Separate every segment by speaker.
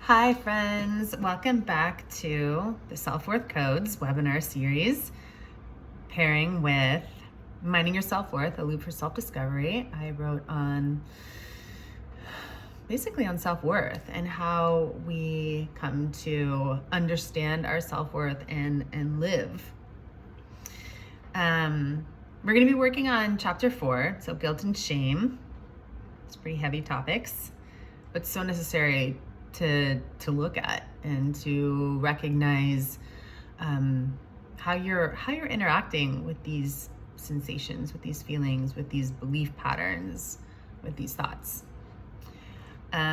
Speaker 1: Hi, friends. Welcome back to the Self-Worth Codes webinar series, pairing with Minding Your Self-Worth, a Loop for Self-Discovery. I wrote basically on self-worth and how we come to understand our self-worth and live. We're going to be working on chapter 4, so guilt and shame. It's pretty heavy topics, but so necessary to look at and to recognize how you're interacting with these sensations, with these feelings, with these belief patterns, with these thoughts.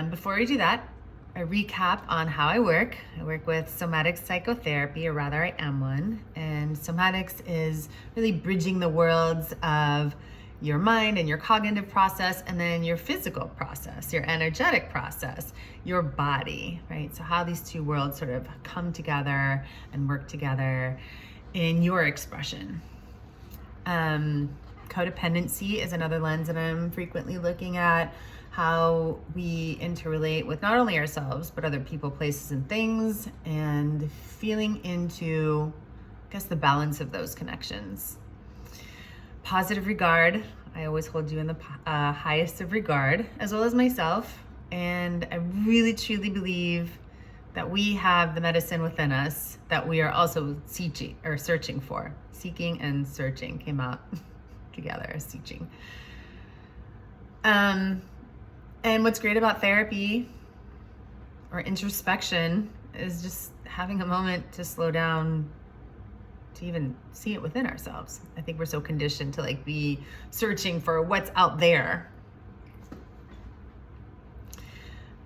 Speaker 1: Before we do that, a recap on how I work. I work with somatic psychotherapy, or rather I am one, and somatics is really bridging the worlds of your mind and your cognitive process, and then your physical process, your energetic process, your body, right? So how these two worlds sort of come together and work together in your expression. Codependency is another lens that I'm frequently looking at, how we interrelate with not only ourselves, but other people, places, and things, and feeling into, I guess, the balance of those connections. Positive regard, I always hold you in the highest of regard, as well as myself. And I really truly believe that we have the medicine within us that we are also searching for. Seeking and searching came out together, seeking. And what's great about therapy or introspection is just having a moment to slow down, to even see it within ourselves. I think we're so conditioned to be searching for what's out there.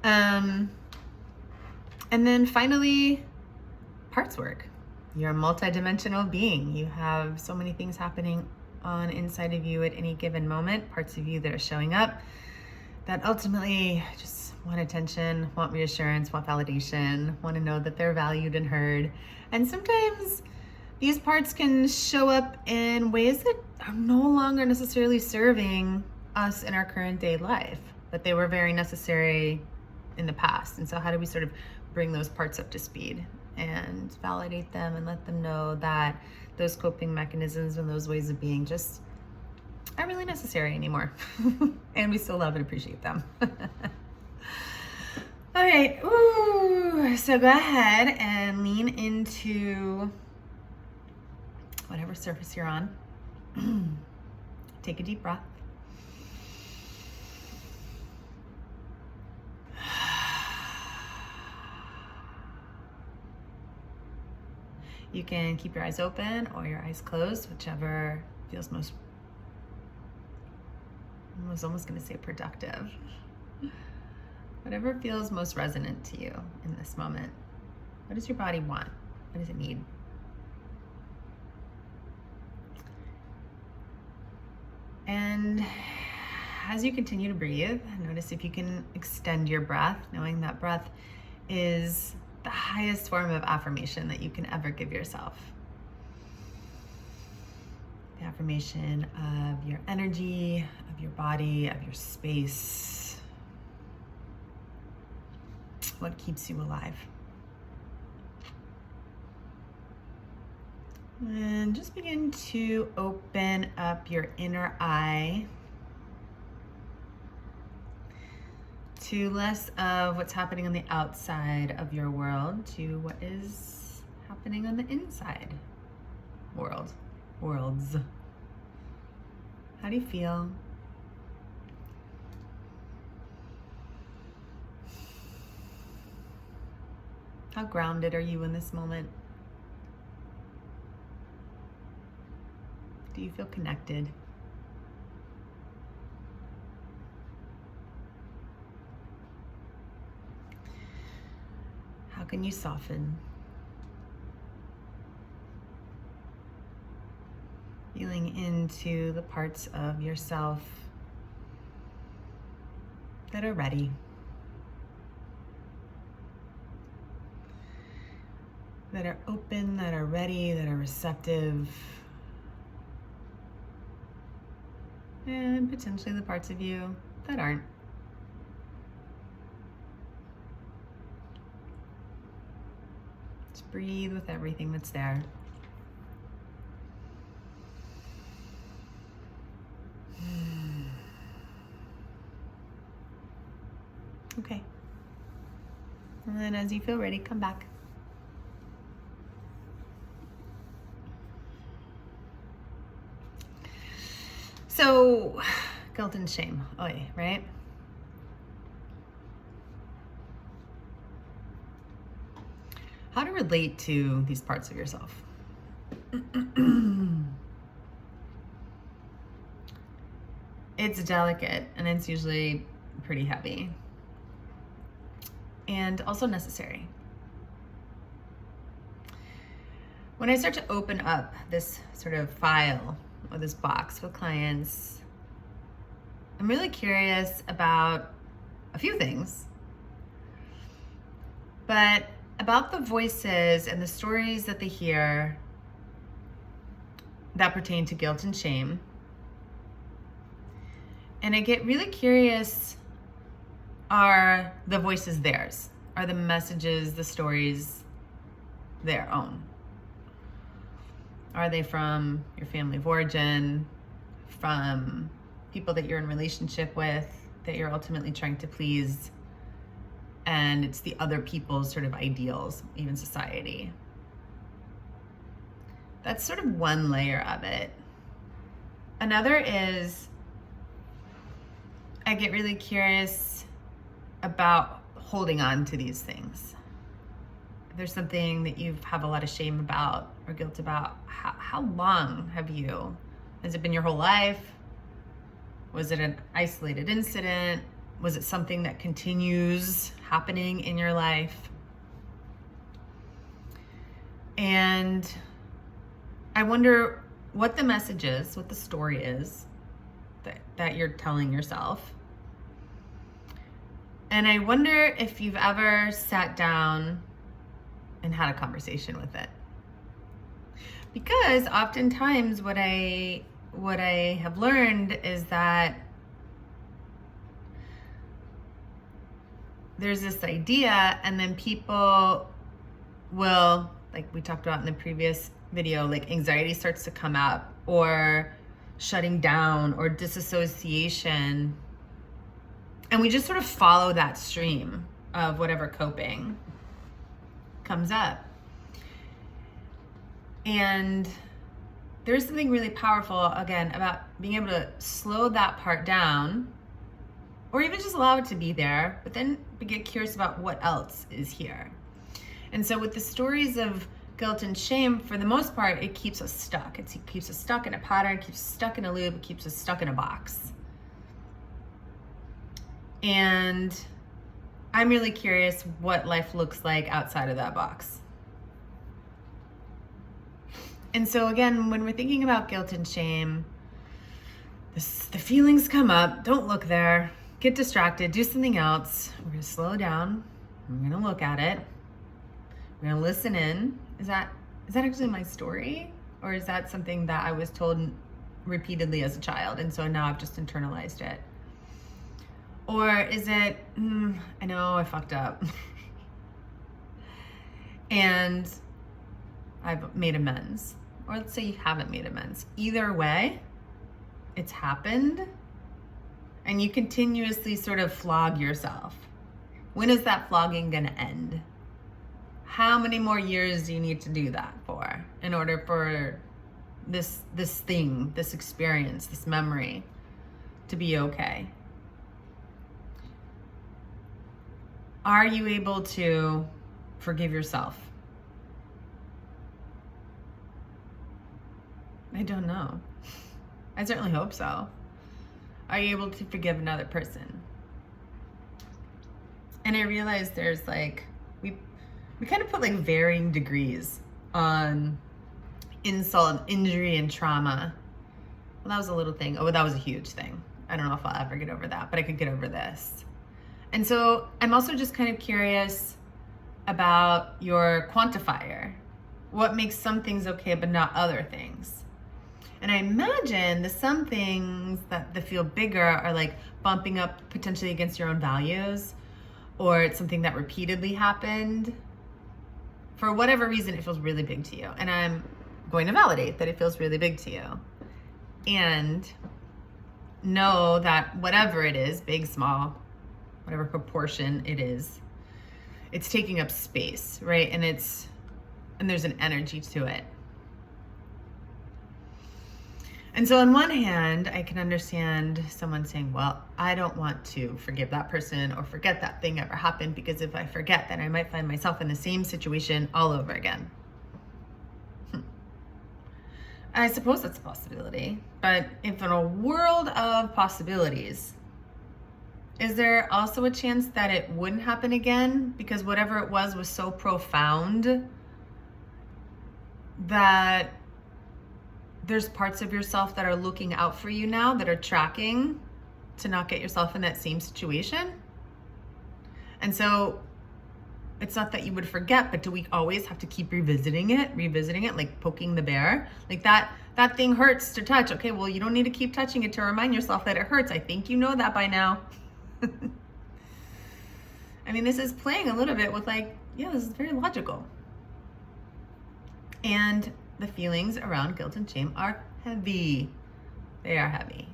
Speaker 1: And then finally, parts work. You're a multidimensional being. You have so many things happening on inside of you at any given moment, parts of you that are showing up that ultimately just want attention, want reassurance, want validation, want to know that they're valued and heard. And sometimes these parts can show up in ways that are no longer necessarily serving us in our current day life, but they were very necessary in the past. And so how do we sort of bring those parts up to speed and validate them and let them know that those coping mechanisms and those ways of being just aren't really necessary anymore. And we still love and appreciate them. All right. Ooh. So go ahead and lean into whatever surface you're on. Take a deep breath. You can keep your eyes open or your eyes closed, whichever feels most, I was almost going to say productive. Whatever feels most resonant to you in this moment. What does your body want? What does it need? And as you continue to breathe, notice if you can extend your breath, knowing that breath is the highest form of affirmation that you can ever give yourself. The affirmation of your energy, of your body, of your space. What keeps you alive? And just begin to open up your inner eye to less of what's happening on the outside of your world to what is happening on the inside worlds. How do you feel? How grounded are you in this moment? Do you feel connected? How can you soften? Feeling into the parts of yourself that are ready. That are open, that are ready, that are receptive. And potentially the parts of you that aren't. Just breathe with everything that's there. Okay. And then as you feel ready, come back. So, guilt and shame, right? How to relate to these parts of yourself. It's delicate and it's usually pretty heavy. And also necessary. When I start to open up this sort of file or this box with clients, I'm really curious about a few things, but about the voices and the stories that they hear that pertain to guilt and shame. And I get really curious, are the voices theirs? Are the messages, the stories their own? Are they from your family of origin, from people that you're in relationship with, that you're ultimately trying to please, and it's the other people's sort of ideals, even society? That's sort of one layer of it. Another is, I get really curious about holding on to these things. If there's something that you have a lot of shame about or guilt about, how long has it been your whole life? Was it an isolated incident? Was it something that continues happening in your life? And I wonder what the message is, what the story is that you're telling yourself. And I wonder if you've ever sat down and had a conversation with it. Because oftentimes what I have learned is that there's this idea, and then people will, like we talked about in the previous video, like anxiety starts to come up, or shutting down, or disassociation. And we just sort of follow that stream of whatever coping comes up. And there's something really powerful, again, about being able to slow that part down, or even just allow it to be there, but then get curious about what else is here. And so with the stories of guilt and shame, for the most part, it keeps us stuck. It keeps us stuck in a pattern, keeps us stuck in a loop, it keeps us stuck in a box. And I'm really curious what life looks like outside of that box. And so again, when we're thinking about guilt and shame, the feelings come up, don't look there, get distracted, do something else. We're gonna slow down, we're gonna look at it, we're gonna listen in. Is that actually my story? Or is that something that I was told repeatedly as a child, and so now I've just internalized it? Or is it, I know I fucked up and I've made amends? Or let's say you haven't made amends. Either way, it's happened, and you continuously sort of flog yourself. When is that flogging gonna end? How many more years do you need to do that for in order for this thing, this experience, this memory to be okay? Are you able to forgive yourself? I don't know. I certainly hope so. Are you able to forgive another person? And I realize there's like, we kind of put like varying degrees on insult, injury, and trauma. Well, that was a little thing. Oh, that was a huge thing. I don't know if I'll ever get over that, but I could get over this. And so I'm also just kind of curious about your quantifier. What makes some things okay but not other things? And I imagine the some things that feel bigger are like bumping up potentially against your own values, or it's something that repeatedly happened For whatever reason, it feels really big to you. And I'm going to validate that it feels really big to you. And know that whatever it is, big, small, whatever proportion it is, it's taking up space, right? And there's an energy to it. And so on one hand, I can understand someone saying, well, I don't want to forgive that person or forget that thing ever happened, because if I forget, then I might find myself in the same situation all over again. I suppose that's a possibility, but if in a world of possibilities, is there also a chance that it wouldn't happen again because whatever it was so profound that there's parts of yourself that are looking out for you now, that are tracking to not get yourself in that same situation? And so it's not that you would forget, but do we always have to keep revisiting it, like poking the bear? Like that thing hurts to touch. Okay, well, you don't need to keep touching it to remind yourself that it hurts. I think you know that by now. I mean, this is playing a little bit with like, yeah, this is very logical. And the feelings around guilt and shame are heavy. They are heavy.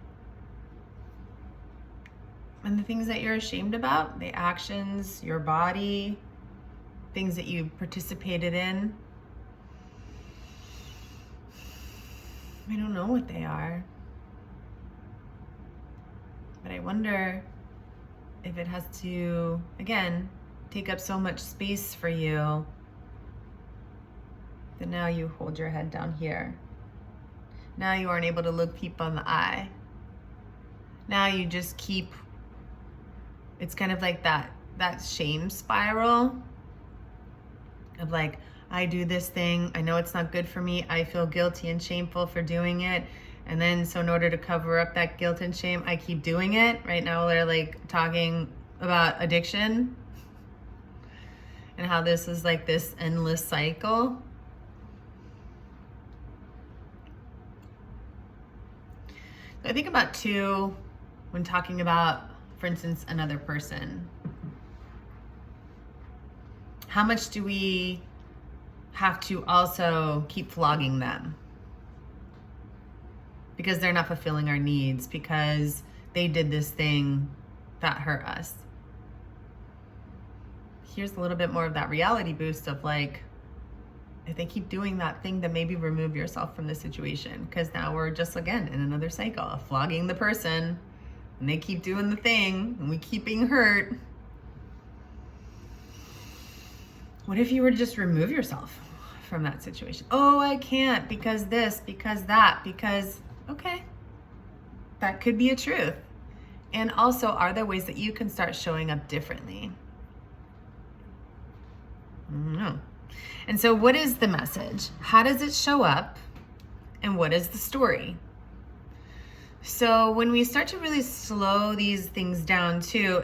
Speaker 1: And the things that you're ashamed about, the actions, your body, things that you participated in, I don't know what they are. But I wonder if it has to, again, take up so much space for you that now you hold your head down here. Now you aren't able to look people in the eye. Now you just keep, it's kind of like that shame spiral of like, I do this thing, I know it's not good for me, I feel guilty and shameful for doing it. And then, so in order to cover up that guilt and shame, I keep doing it. Right now they're like talking about addiction and how this is like this endless cycle. I think about too, when talking about, for instance, another person, how much do we have to also keep flogging them? Because they're not fulfilling our needs, because they did this thing that hurt us. Here's a little bit more of that reality boost of like, if they keep doing that thing, then maybe remove yourself from the situation, because now we're just, again, in another cycle of flogging the person, and they keep doing the thing, and we keep being hurt. What if you were to just remove yourself from that situation? Oh, I can't because this, because that, because... Okay, that could be a truth. And also, are there ways that you can start showing up differently? No. And so what is the message? How does it show up? And what is the story? So when we start to really slow these things down too,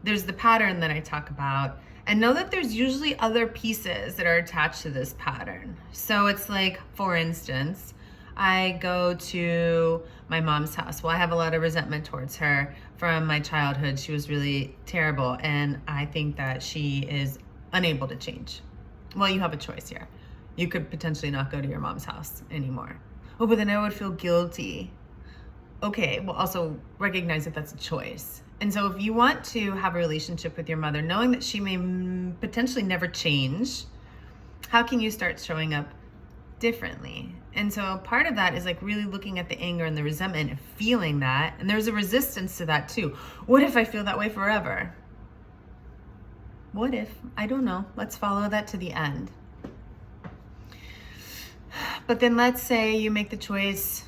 Speaker 1: there's the pattern that I talk about. And know that there's usually other pieces that are attached to this pattern. So it's like, for instance, I go to my mom's house. Well, I have a lot of resentment towards her from my childhood. She was really terrible, and I think that she is unable to change. Well, you have a choice here. You could potentially not go to your mom's house anymore. Oh, but then I would feel guilty. Okay, well, also recognize that that's a choice. And so if you want to have a relationship with your mother, knowing that she may potentially never change, how can you start showing up differently? And so part of that is like really looking at the anger and the resentment and feeling that. And there's a resistance to that too. What if I feel that way forever? What if? I don't know. Let's follow that to the end. But then let's say you make the choice,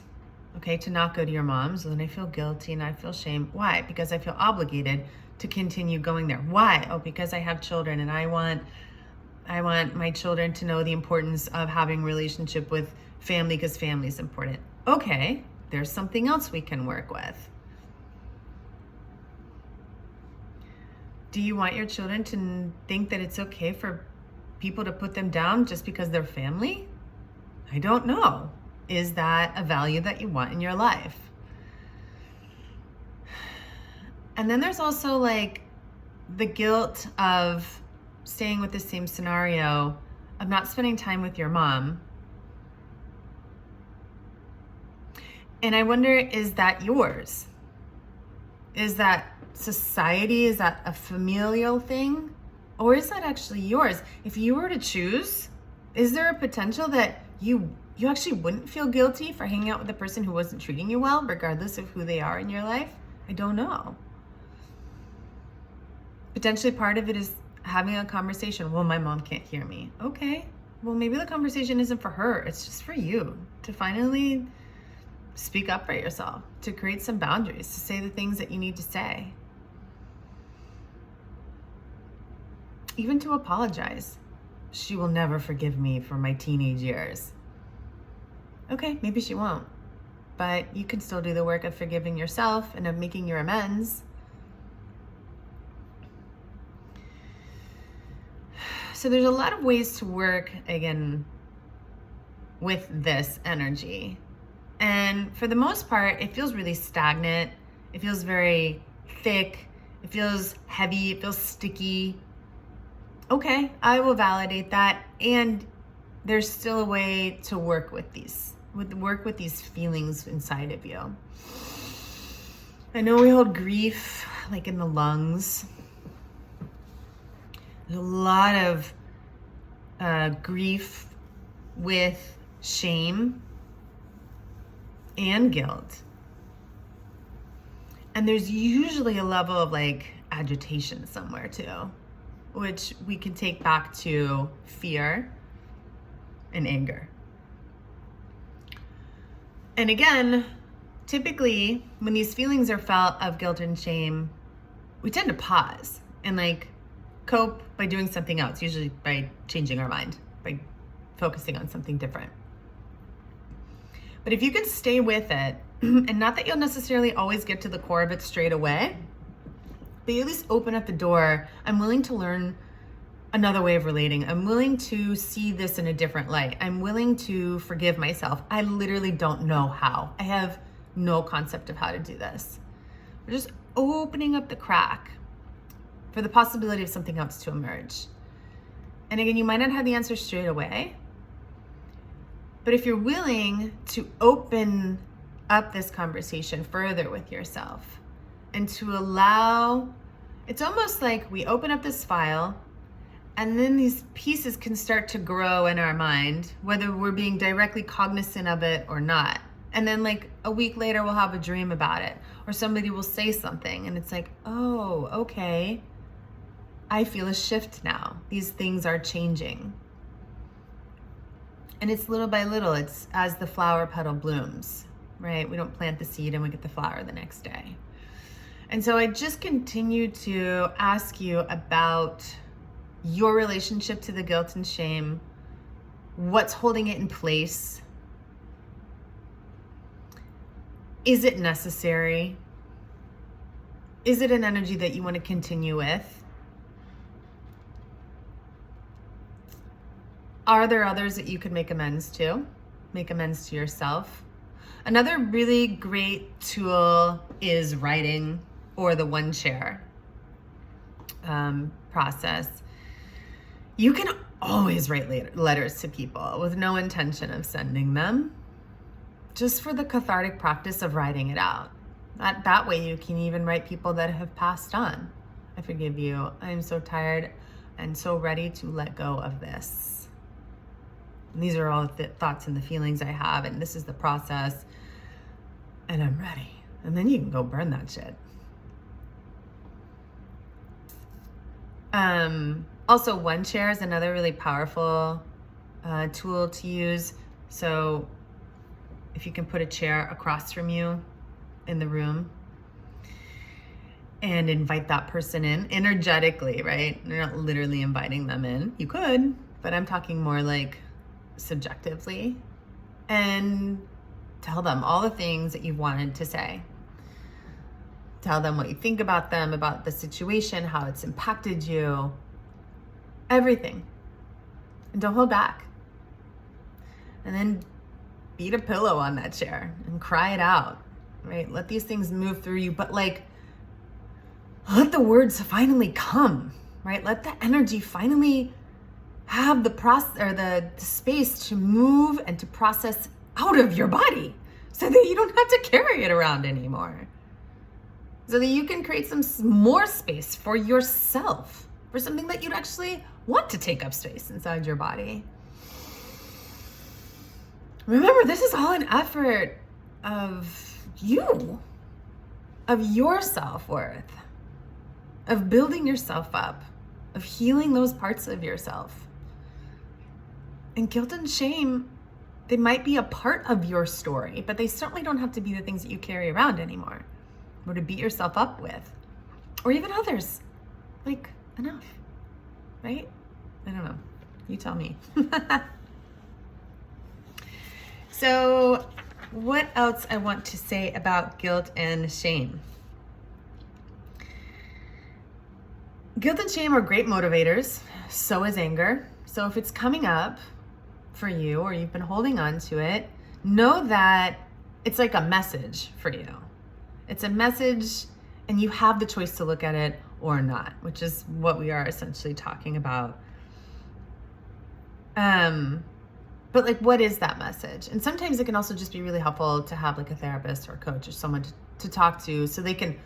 Speaker 1: okay, to not go to your mom's, and then I feel guilty and I feel shame. Why? Because I feel obligated to continue going there. Why? Oh, because I have children and I want my children to know the importance of having a relationship with family, because family is important. Okay, there's something else we can work with. Do you want your children to think that it's okay for people to put them down just because they're family? I don't know. Is that a value that you want in your life? And then there's also like the guilt of staying with the same scenario of not spending time with your mom. And I wonder, is that yours? Is that society? Is that a familial thing? Or is that actually yours? If you were to choose, is there a potential that you actually wouldn't feel guilty for hanging out with a person who wasn't treating you well, regardless of who they are in your life? I don't know. Potentially part of it is having a conversation. Well, my mom can't hear me. Okay. Well, maybe the conversation isn't for her. It's just for you to finally speak up for yourself, to create some boundaries, to say the things that you need to say. Even to apologize. She will never forgive me for my teenage years. Okay, maybe she won't. But you can still do the work of forgiving yourself and of making your amends. So there's a lot of ways to work, again, with this energy. And for the most part, it feels really stagnant. It feels very thick. It feels heavy. It feels sticky. Okay, I will validate that. And there's still a way to work with these, feelings inside of you. I know we hold grief like in the lungs. There's a lot of grief with shame and guilt. And there's usually a level of like agitation somewhere too, which we can take back to fear and anger. And again, typically when these feelings are felt of guilt and shame, we tend to pause and like cope by doing something else, usually by changing our mind, by focusing on something different. But if you can stay with it, and not that you'll necessarily always get to the core of it straight away, but you at least open up the door. I'm willing to learn another way of relating. I'm willing to see this in a different light. I'm willing to forgive myself. I literally don't know how. I have no concept of how to do this. We're just opening up the crack for the possibility of something else to emerge. And again, you might not have the answer straight away, but if you're willing to open up this conversation further with yourself and to allow, it's almost like we open up this file and then these pieces can start to grow in our mind, whether we're being directly cognizant of it or not. And then like a week later, we'll have a dream about it, or somebody will say something and it's like, oh, okay. I feel a shift now. These things are changing. And it's little by little, it's as the flower petal blooms, right? We don't plant the seed and we get the flower the next day. And so I just continue to ask you about your relationship to the guilt and shame, what's holding it in place. Is it necessary? Is it an energy that you want to continue with? Are there others that you could make amends to? Make amends to yourself. Another really great tool is writing, or the one share process. You can always write letters to people with no intention of sending them, just for the cathartic practice of writing it out. That way you can even write people that have passed on. I forgive you. I'm so tired and so ready to let go of this. And these are all the thoughts and the feelings I have, and this is the process, and I'm ready. And then you can go burn that shit. Also, one share is another really powerful tool to use. So if you can put a chair across from you in the room and invite that person in energetically, right? You're not literally inviting them in. You could, but I'm talking more like subjectively, and tell them all the things that you've wanted to say. Tell them what you think about them, about the situation, how it's impacted you, everything. And don't hold back. And then beat a pillow on that chair and cry it out, right? Let these things move through you, but like, let the words finally come, right? Let the energy finally have the process or the space to move and to process out of your body so that you don't have to carry it around anymore. So that you can create some more space for yourself, for something that you'd actually want to take up space inside your body. Remember, this is all an effort of you, of your self-worth, of building yourself up, of healing those parts of yourself. And guilt and shame, they might be a part of your story, but they certainly don't have to be the things that you carry around anymore, or to beat yourself up with, or even others. Like, enough, right? I don't know. You tell me. So, what else I want to say about guilt and shame? Guilt and shame are great motivators. So is anger. So if it's coming up for you or you've been holding on to it, know that it's like a message for you. It's a message and you have the choice to look at it or not, which is what we are essentially talking about. But like, what is that message? And sometimes it can also just be really helpful to have like a therapist or a coach or someone to talk to so they can,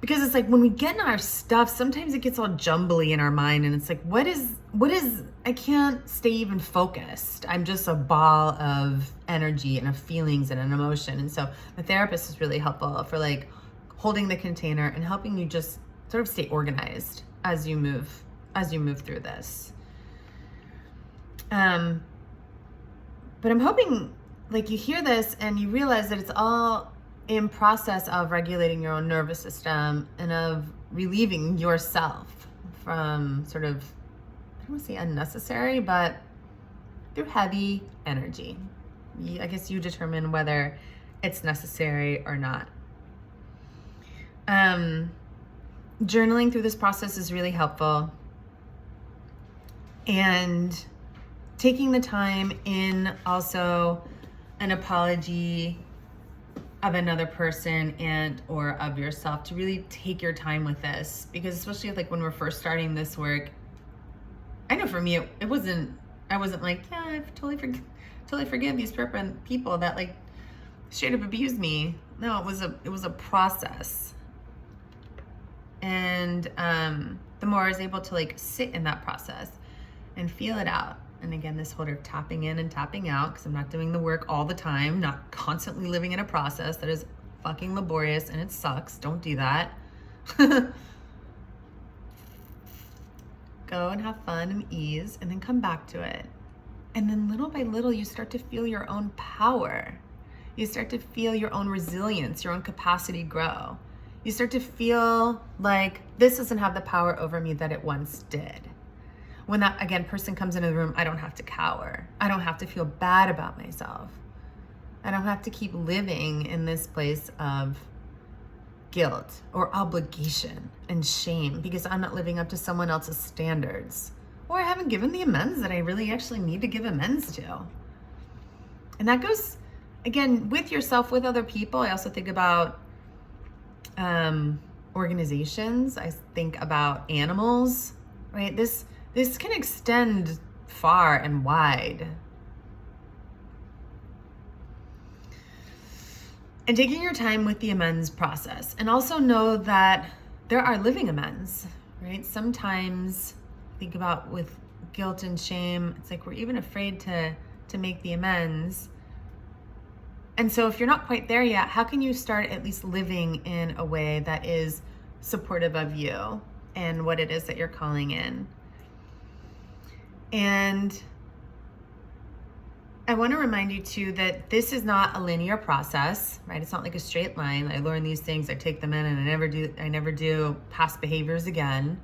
Speaker 1: because it's like when we get in our stuff, sometimes it gets all jumbly in our mind and it's like, what is, I can't stay even focused. I'm just a ball of energy and of feelings and an emotion. And so the therapist is really helpful for like holding the container and helping you just sort of stay organized as you move through this. But I'm hoping like you hear this and you realize that it's all in process of regulating your own nervous system and of relieving yourself from sort of, I don't want to say unnecessary, but through heavy energy. I guess you determine whether it's necessary or not. Journaling through this process is really helpful. And taking the time in also an apology of another person and or of yourself to really take your time with this, because especially like when we're first starting this work, I know for me I wasn't like, yeah, I totally forgive these people that like straight up abused me. No, it was a process. And the more I was able to like sit in that process and feel it out. And again, this whole of tapping in and tapping out, because I'm not doing the work all the time, not constantly living in a process that is fucking laborious and it sucks. Don't do that. Go and have fun and ease and then come back to it. And then little by little, you start to feel your own power. You start to feel your own resilience, your own capacity grow. You start to feel like this doesn't have the power over me that it once did. When that, again, person comes into the room, I don't have to cower. I don't have to feel bad about myself. I don't have to keep living in this place of guilt or obligation and shame because I'm not living up to someone else's standards. Or I haven't given the amends that I really actually need to give amends to. And that goes, again, with yourself, with other people. I also think about organizations. I think about animals, right? This can extend far and wide. And taking your time with the amends process. And also know that there are living amends, right? Sometimes think about with guilt and shame, it's like we're even afraid to make the amends. And so if you're not quite there yet, how can you start at least living in a way that is supportive of you and what it is that you're calling in? And I want to remind you too that this is not a linear process, right? It's not like a straight line. I learn these things, I take them in, and I never do past behaviors again.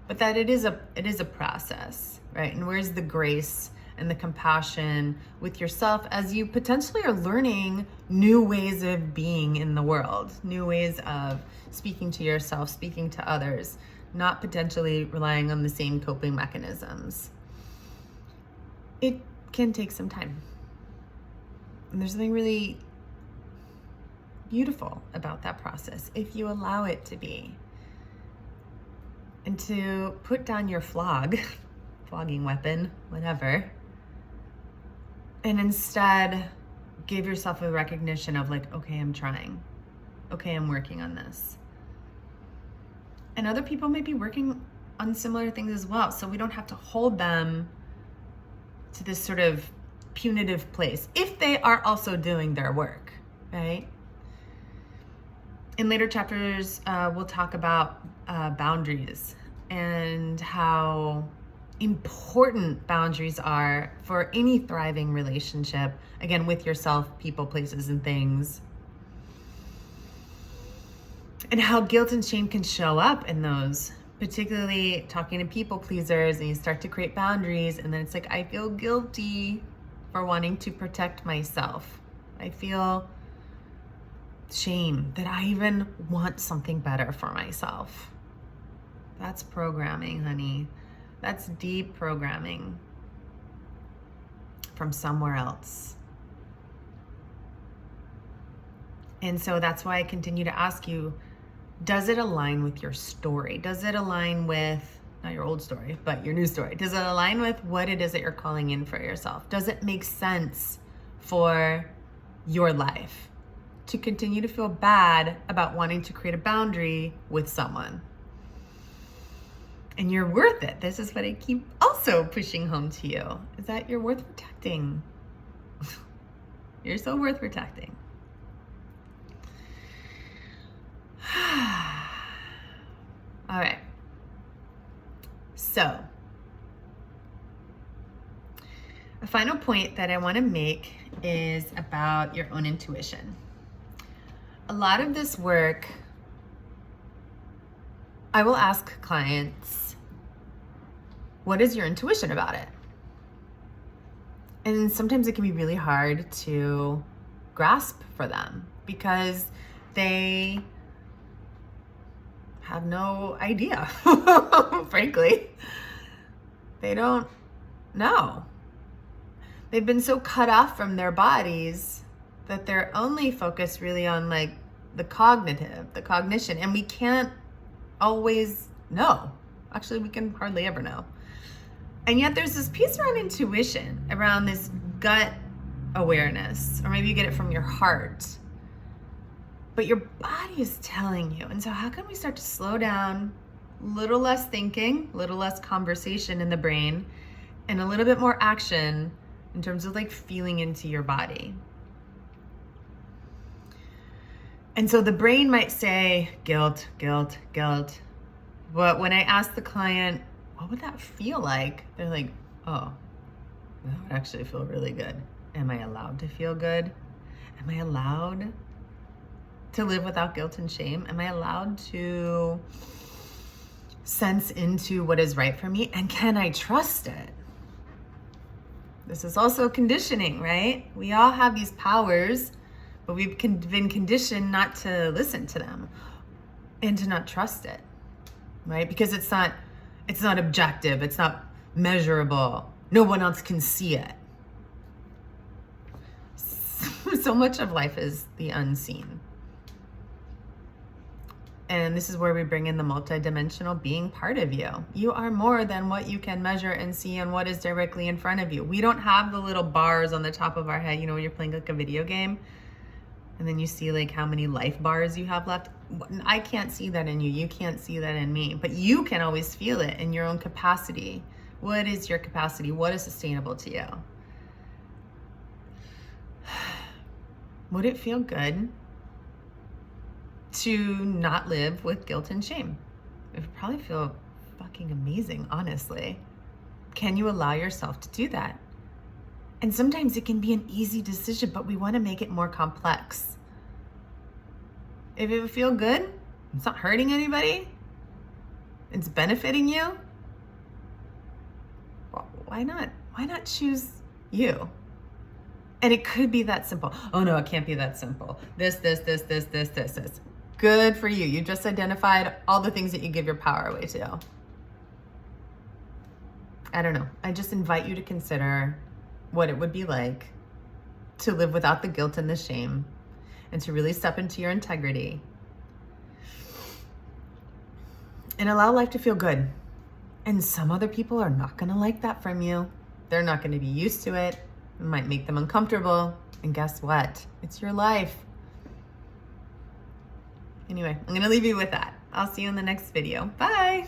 Speaker 1: But that it is a process, right? And where's the grace and the compassion with yourself as you potentially are learning new ways of being in the world, new ways of speaking to yourself, speaking to others, not potentially relying on the same coping mechanisms. It can take some time. And there's something really beautiful about that process if you allow it to be. And to put down your flog, flogging weapon, whatever. And instead, give yourself a recognition of like, okay, I'm trying. Okay, I'm working on this. And other people may be working on similar things as well. So we don't have to hold them to this sort of punitive place if they are also doing their work, right? In later chapters, we'll talk about boundaries and how important boundaries are for any thriving relationship, again, with yourself, people, places, and things. And how guilt and shame can show up in those, particularly talking to people pleasers, and you start to create boundaries, and then it's like, I feel guilty for wanting to protect myself. I feel shame that I even want something better for myself. That's programming, honey. That's deep programming from somewhere else. And so that's why I continue to ask you, does it align with your story? Does it align with, not your old story, but your new story? Does it align with what it is that you're calling in for yourself? Does it make sense for your life to continue to feel bad about wanting to create a boundary with someone? And you're worth it. This is what I keep also pushing home to you, is that you're worth protecting. You're so worth protecting. All right. So, a final point that I want to make is about your own intuition. A lot of this work, I will ask clients, what is your intuition about it? And sometimes it can be really hard to grasp for them because they have no idea, frankly. They don't know. They've been so cut off from their bodies that they're only focused really on like the cognition, and we can't always know. Actually, we can hardly ever know. And yet there's this piece around intuition, around this gut awareness, or maybe you get it from your heart, but your body is telling you. And so how can we start to slow down, a little less thinking, a little less conversation in the brain, and a little bit more action in terms of like feeling into your body? And so the brain might say guilt, guilt, guilt. But when I ask the client, what would that feel like? They're like, oh, that would actually feel really good. Am I allowed to feel good? Am I allowed to live without guilt and shame? Am I allowed to sense into what is right for me? And can I trust it? This is also conditioning, right? We all have these powers, but we've been conditioned not to listen to them and to not trust it, right? Because it's not objective, it's not measurable. No one else can see it. So much of life is the unseen. And this is where we bring in the multidimensional being part of you. You are more than what you can measure and see and what is directly in front of you. We don't have the little bars on the top of our head, you know, when you're playing like a video game and then you see like how many life bars you have left. I can't see that in you. You can't see that in me, but you can always feel it in your own capacity. What is your capacity? What is sustainable to you? Would it feel good to not live with guilt and shame? It would probably feel fucking amazing, honestly. Can you allow yourself to do that? And sometimes it can be an easy decision, but we want to make it more complex. If it would feel good, it's not hurting anybody, it's benefiting you, well, why not? Why not choose you? And it could be that simple. Oh no, it can't be that simple. This. Good for you. You just identified all the things that you give your power away to. I don't know. I just invite you to consider what it would be like to live without the guilt and the shame and to really step into your integrity and allow life to feel good. And some other people are not going to like that from you. They're not going to be used to it. It might make them uncomfortable. And guess what? It's your life. Anyway, I'm going to leave you with that. I'll see you in the next video. Bye.